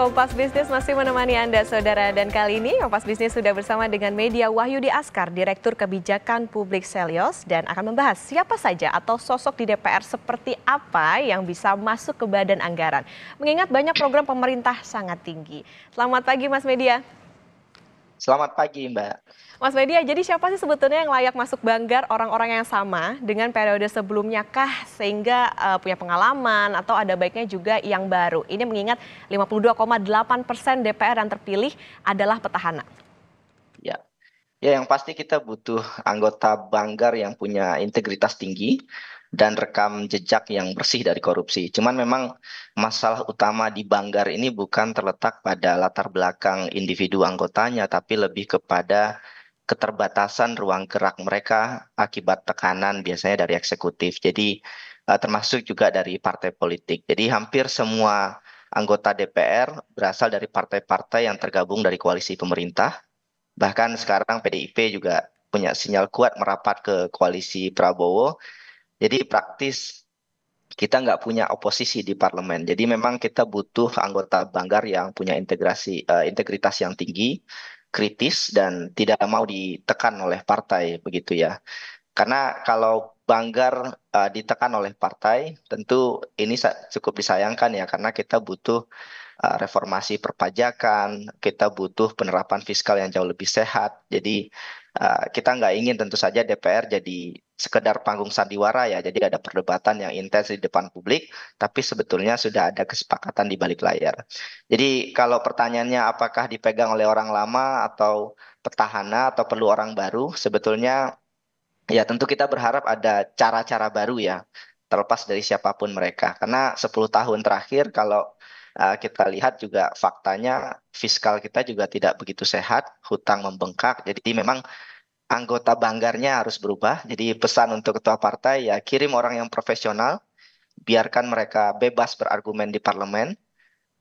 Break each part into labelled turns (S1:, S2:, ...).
S1: Kompas Bisnis masih menemani Anda, Saudara. Dan kali ini Kompas Bisnis sudah bersama dengan media Wahyudi Askar, Direktur Kebijakan Publik Selyos, dan akan membahas siapa saja atau sosok di DPR seperti apa yang bisa masuk ke badan anggaran. Mengingat banyak program pemerintah sangat tinggi. Selamat pagi, Mas Media.
S2: Selamat pagi, Mbak.
S1: Mas Media, jadi siapa sih sebetulnya yang layak masuk Banggar, orang-orang yang sama dengan periode sebelumnya kah sehingga punya pengalaman atau ada baiknya juga yang baru? Ini mengingat 52,8% DPR yang terpilih adalah petahana.
S2: Ya, yang pasti kita butuh anggota Banggar yang punya integritas tinggi dan rekam jejak yang bersih dari korupsi. Cuman memang masalah utama di Banggar ini bukan terletak pada latar belakang individu anggotanya, tapi lebih kepada keterbatasan ruang gerak mereka akibat tekanan biasanya dari eksekutif. Jadi termasuk juga dari partai politik. Jadi hampir semua anggota DPR berasal dari partai-partai yang tergabung dari koalisi pemerintah. Bahkan sekarang PDIP juga punya sinyal kuat merapat ke koalisi Prabowo. Jadi praktis kita nggak punya oposisi di parlemen. Jadi memang kita butuh anggota Banggar yang punya integritas yang tinggi, kritis, dan tidak mau ditekan oleh partai, begitu ya. Karena kalau Banggar ditekan oleh partai, tentu ini cukup disayangkan ya, karena kita butuh reformasi perpajakan, kita butuh penerapan fiskal yang jauh lebih sehat. Jadi kita nggak ingin tentu saja DPR jadi sekedar panggung sandiwara ya, jadi ada perdebatan yang intens di depan publik, tapi sebetulnya sudah ada kesepakatan di balik layar. Jadi kalau pertanyaannya apakah dipegang oleh orang lama atau petahana atau perlu orang baru, sebetulnya ya tentu kita berharap ada cara-cara baru ya, terlepas dari siapapun mereka. Karena 10 tahun terakhir kalau kita lihat juga faktanya fiskal kita juga tidak begitu sehat, hutang membengkak. Jadi memang anggota Banggarnya harus berubah. Jadi pesan untuk ketua partai ya kirim orang yang profesional, biarkan mereka bebas berargumen di parlemen.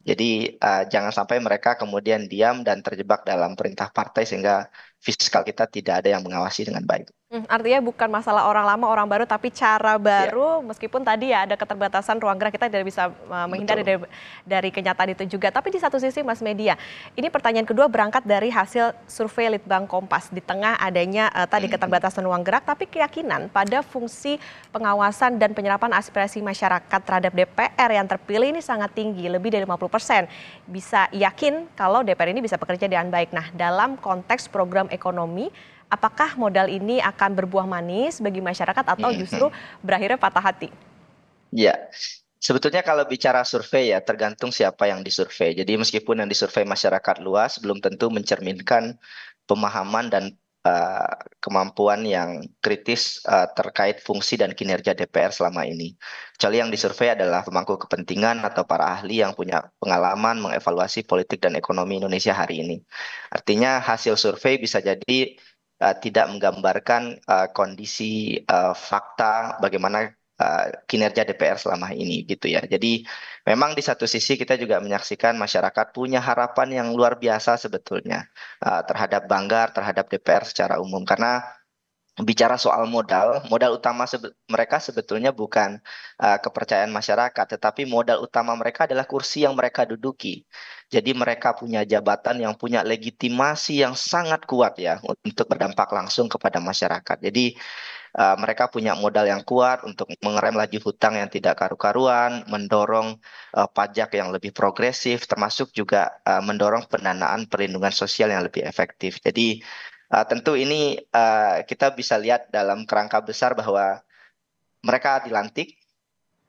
S2: Jadi jangan sampai mereka kemudian diam dan terjebak dalam perintah partai sehingga fiskal kita tidak ada yang mengawasi dengan baik.
S1: Artinya bukan masalah orang lama, orang baru, tapi cara
S2: Ya,
S1: baru, meskipun tadi ya ada keterbatasan ruang gerak, kita tidak bisa menghindari
S2: betul.
S1: dari kenyataan itu juga. Tapi di satu sisi, Mas Media, ini pertanyaan kedua berangkat dari hasil survei Litbang Kompas. Di tengah adanya tadi keterbatasan ruang gerak, tapi keyakinan pada fungsi pengawasan dan penyerapan aspirasi masyarakat terhadap DPR yang terpilih ini sangat tinggi, lebih dari 50%. Bisa yakin kalau DPR ini bisa bekerja dengan baik. Nah, dalam konteks program ekonomi, apakah modal ini akan berbuah manis bagi masyarakat atau justru berakhirnya patah hati?
S2: Ya, sebetulnya kalau bicara survei ya tergantung siapa yang disurvei. Jadi meskipun yang disurvei masyarakat luas belum tentu mencerminkan pemahaman dan kemampuan yang kritis terkait fungsi dan kinerja DPR selama ini. Kecuali yang disurvei adalah pemangku kepentingan atau para ahli yang punya pengalaman mengevaluasi politik dan ekonomi Indonesia hari ini. Artinya hasil survei bisa jadi tidak menggambarkan kondisi fakta bagaimana kinerja DPR selama ini gitu ya. Jadi memang di satu sisi kita juga menyaksikan masyarakat punya harapan yang luar biasa sebetulnya terhadap Banggar, terhadap DPR secara umum karena bicara soal modal, modal utama mereka sebetulnya bukan kepercayaan masyarakat, tetapi modal utama mereka adalah kursi yang mereka duduki. Jadi mereka punya jabatan yang punya legitimasi yang sangat kuat ya untuk berdampak langsung kepada masyarakat. Jadi mereka punya modal yang kuat untuk mengerem laju hutang yang tidak karu-karuan, mendorong pajak yang lebih progresif, termasuk juga mendorong pendanaan perlindungan sosial yang lebih efektif. Jadi tentu ini kita bisa lihat dalam kerangka besar bahwa mereka dilantik,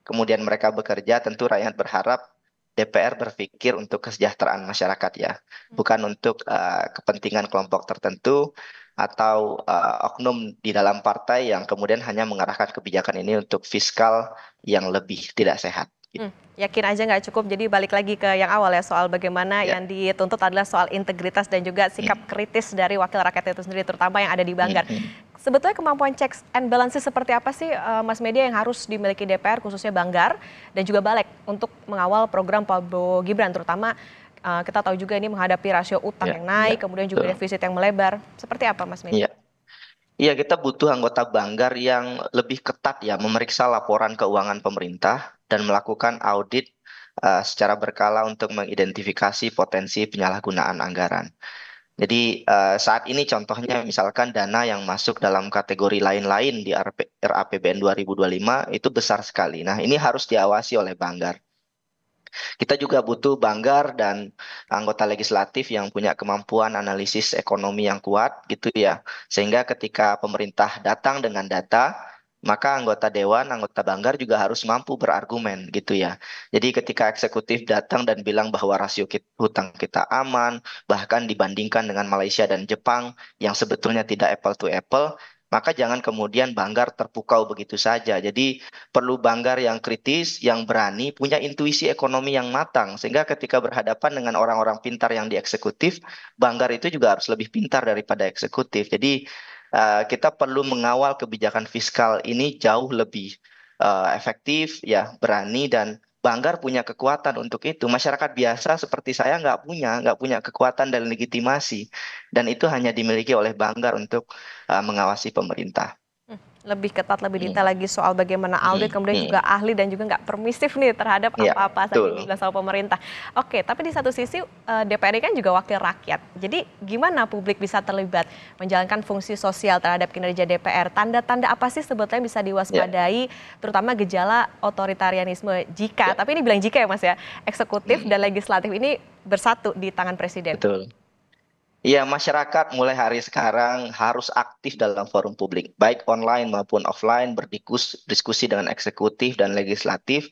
S2: kemudian mereka bekerja, tentu rakyat berharap DPR berpikir untuk kesejahteraan masyarakat ya, bukan untuk kepentingan kelompok tertentu atau oknum di dalam partai yang kemudian hanya mengarahkan kebijakan ini untuk fiskal yang lebih tidak sehat.
S1: Yakin aja nggak cukup, jadi balik lagi ke yang awal ya, soal bagaimana
S2: Ya.
S1: yang dituntut adalah soal integritas dan juga sikap kritis dari wakil rakyat itu sendiri, terutama yang ada di Banggar. Sebetulnya kemampuan checks and balances seperti apa sih Mas Media yang harus dimiliki DPR khususnya Banggar dan juga Balek untuk mengawal program Prabowo Gibran, terutama kita tahu juga ini menghadapi rasio utang
S2: Ya,
S1: yang
S2: ya,
S1: naik, kemudian juga
S2: betul.
S1: defisit yang melebar. Seperti apa Mas Media?
S2: Iya. Iya, kita butuh anggota Banggar yang lebih ketat ya memeriksa laporan keuangan pemerintah, dan melakukan audit secara berkala untuk mengidentifikasi potensi penyalahgunaan anggaran. Jadi saat ini contohnya misalkan dana yang masuk dalam kategori lain-lain di RAPBN 2025 itu besar sekali. Nah, ini harus diawasi oleh Banggar. Kita juga butuh Banggar dan anggota legislatif yang punya kemampuan analisis ekonomi yang kuat gitu ya. Sehingga ketika pemerintah datang dengan data, maka anggota dewan, anggota Banggar juga harus mampu berargumen gitu ya. Jadi ketika eksekutif datang dan bilang bahwa rasio hutang kita aman, bahkan dibandingkan dengan Malaysia dan Jepang yang sebetulnya tidak apple to apple, maka jangan kemudian Banggar terpukau begitu saja. Jadi perlu Banggar yang kritis, yang berani, punya intuisi ekonomi yang matang, sehingga ketika berhadapan dengan orang-orang pintar yang di eksekutif, Banggar itu juga harus lebih pintar daripada eksekutif. Jadi kita perlu mengawal kebijakan fiskal ini jauh lebih efektif, ya berani dan Banggar punya kekuatan untuk itu. Masyarakat biasa seperti saya nggak punya kekuatan dan legitimasi, dan itu hanya dimiliki oleh Banggar untuk mengawasi pemerintah.
S1: Lebih ketat, lebih
S2: Hmm,
S1: detail lagi soal bagaimana
S2: hmm,
S1: audit, kemudian
S2: hmm.
S1: juga ahli dan juga nggak permisif nih terhadap
S2: Ya,
S1: apa-apa saja yang
S2: betul.
S1: dibilang sama pemerintah. Oke, tapi di satu sisi DPR ini kan juga wakil rakyat. Jadi gimana publik bisa terlibat menjalankan fungsi sosial terhadap kinerja DPR? Tanda-tanda apa sih sebetulnya bisa
S2: Ya,
S1: diwaspadai, terutama gejala otoritarianisme jika,
S2: ya.
S1: tapi ini bilang jika ya Mas ya, eksekutif
S2: Hmm,
S1: dan legislatif ini bersatu di tangan presiden.
S2: betul. Iya, masyarakat mulai hari sekarang harus aktif dalam forum publik, baik online maupun offline, berdiskusi dengan eksekutif dan legislatif,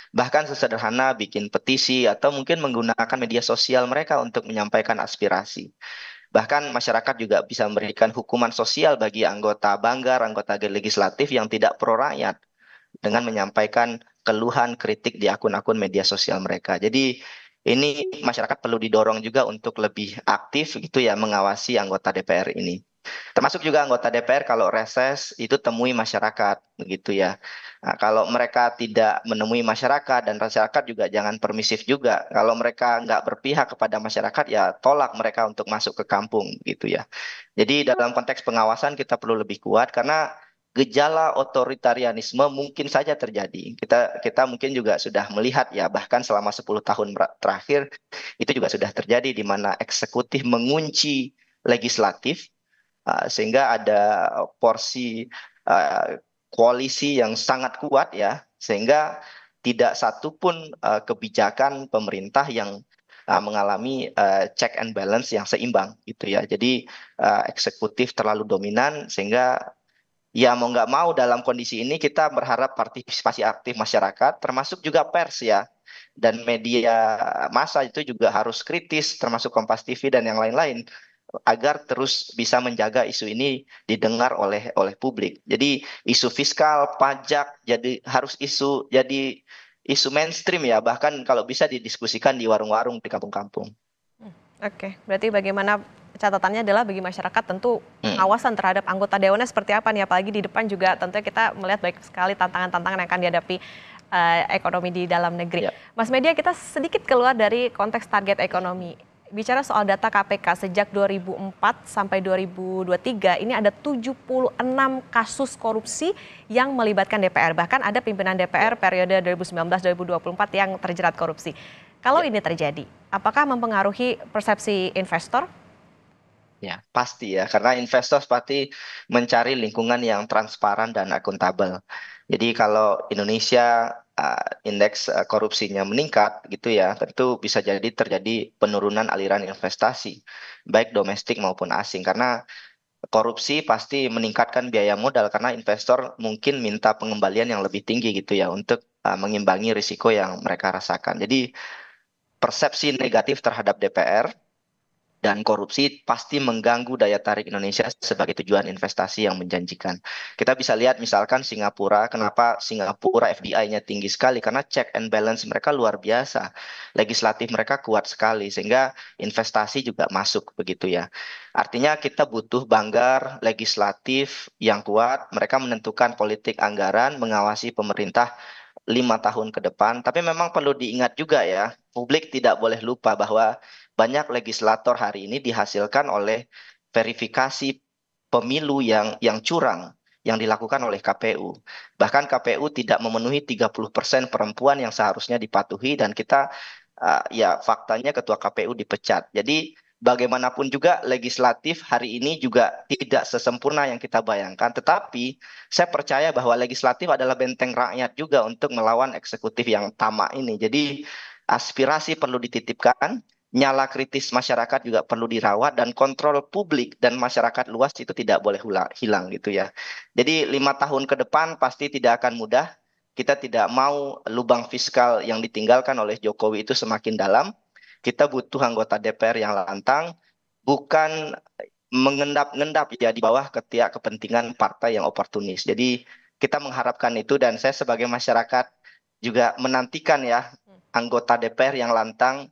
S2: bahkan sesederhana bikin petisi atau mungkin menggunakan media sosial mereka untuk menyampaikan aspirasi. Bahkan masyarakat juga bisa memberikan hukuman sosial bagi anggota Banggar, anggota legislatif yang tidak pro rakyat dengan menyampaikan keluhan kritik di akun-akun media sosial mereka. Jadi ini masyarakat perlu didorong juga untuk lebih aktif gitu ya mengawasi anggota DPR ini. Termasuk juga anggota DPR kalau reses itu temui masyarakat begitu ya. Nah, kalau mereka tidak menemui masyarakat dan masyarakat juga jangan permisif juga. Kalau mereka nggak berpihak kepada masyarakat ya tolak mereka untuk masuk ke kampung gitu ya. Jadi dalam konteks pengawasan kita perlu lebih kuat karena gejala otoritarianisme mungkin saja terjadi. Kita mungkin juga sudah melihat ya bahkan selama 10 tahun terakhir itu juga sudah terjadi di mana eksekutif mengunci legislatif sehingga ada porsi koalisi yang sangat kuat ya sehingga tidak satupun kebijakan pemerintah yang mengalami check and balance yang seimbang gitu ya. Jadi eksekutif terlalu dominan sehingga ya mau nggak mau dalam kondisi ini kita berharap partisipasi aktif masyarakat termasuk juga pers ya dan media massa itu juga harus kritis termasuk Kompas TV dan yang lain-lain agar terus bisa menjaga isu ini didengar oleh publik. Jadi isu fiskal, pajak jadi isu mainstream ya bahkan kalau bisa didiskusikan di warung-warung di kampung-kampung.
S1: Oke, berarti bagaimana catatannya adalah bagi masyarakat tentu
S2: Hmm,
S1: pengawasan terhadap anggota dewannya seperti apa nih, apalagi di depan juga tentunya kita melihat banyak sekali tantangan-tantangan yang akan dihadapi ekonomi di dalam negeri.
S2: ya.
S1: Mas Media, kita sedikit keluar dari konteks target ekonomi. Bicara soal data KPK sejak 2004 sampai 2023 ini ada 76 kasus korupsi yang melibatkan DPR. Bahkan ada pimpinan DPR periode 2019-2024 yang terjerat korupsi. Kalau
S2: Ya.
S1: ini terjadi, apakah mempengaruhi persepsi investor?
S2: Ya, pasti ya, karena investor pasti mencari lingkungan yang transparan dan akuntabel. Jadi kalau Indonesia indeks korupsinya meningkat gitu ya, tentu bisa jadi terjadi penurunan aliran investasi, baik domestik maupun asing. Karena korupsi pasti meningkatkan biaya modal karena investor mungkin minta pengembalian yang lebih tinggi gitu ya untuk mengimbangi risiko yang mereka rasakan. Jadi persepsi negatif terhadap DPR dan korupsi pasti mengganggu daya tarik Indonesia sebagai tujuan investasi yang menjanjikan. Kita bisa lihat misalkan Singapura, kenapa Singapura FDI-nya tinggi sekali karena check and balance mereka luar biasa. Legislatif mereka kuat sekali sehingga investasi juga masuk begitu ya. Artinya kita butuh Banggar legislatif yang kuat, mereka menentukan politik anggaran, mengawasi pemerintah 5 tahun ke depan. Tapi memang perlu diingat juga ya, publik tidak boleh lupa bahwa banyak legislator hari ini dihasilkan oleh verifikasi pemilu yang curang, yang dilakukan oleh KPU. Bahkan KPU tidak memenuhi 30% perempuan yang seharusnya dipatuhi dan kita ya faktanya ketua KPU dipecat. Jadi bagaimanapun juga legislatif hari ini juga tidak sesempurna yang kita bayangkan, tetapi saya percaya bahwa legislatif adalah benteng rakyat juga untuk melawan eksekutif yang tamak ini. Jadi aspirasi perlu dititipkan, nyala kritis masyarakat juga perlu dirawat, dan kontrol publik dan masyarakat luas itu tidak boleh hilang gitu ya. Jadi 5 tahun ke depan pasti tidak akan mudah. Kita tidak mau lubang fiskal yang ditinggalkan oleh Jokowi itu semakin dalam. Kita butuh anggota DPR yang lantang, bukan mengendap-endap ya di bawah ketiak kepentingan partai yang oportunis. Jadi kita mengharapkan itu, dan saya sebagai masyarakat juga menantikan ya anggota DPR yang lantang,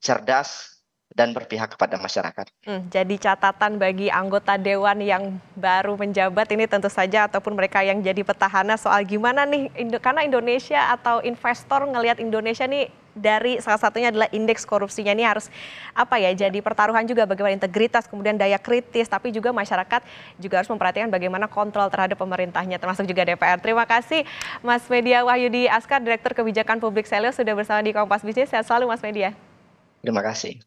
S2: cerdas, dan berpihak kepada masyarakat.
S1: Jadi catatan bagi anggota dewan yang baru menjabat ini tentu saja, ataupun mereka yang jadi petahana, soal gimana nih, karena Indonesia atau investor ngelihat Indonesia nih dari salah satunya adalah indeks korupsinya ini harus apa ya, jadi pertaruhan juga bagaimana integritas, kemudian daya kritis, tapi juga masyarakat juga harus memperhatikan bagaimana kontrol terhadap pemerintahnya, termasuk juga DPR. Terima kasih Mas Media Wahyudi Askar, Direktur Kebijakan Publik Selios, sudah bersama di Kompas Bisnis. Sehat selalu Mas Media.
S2: Terima kasih.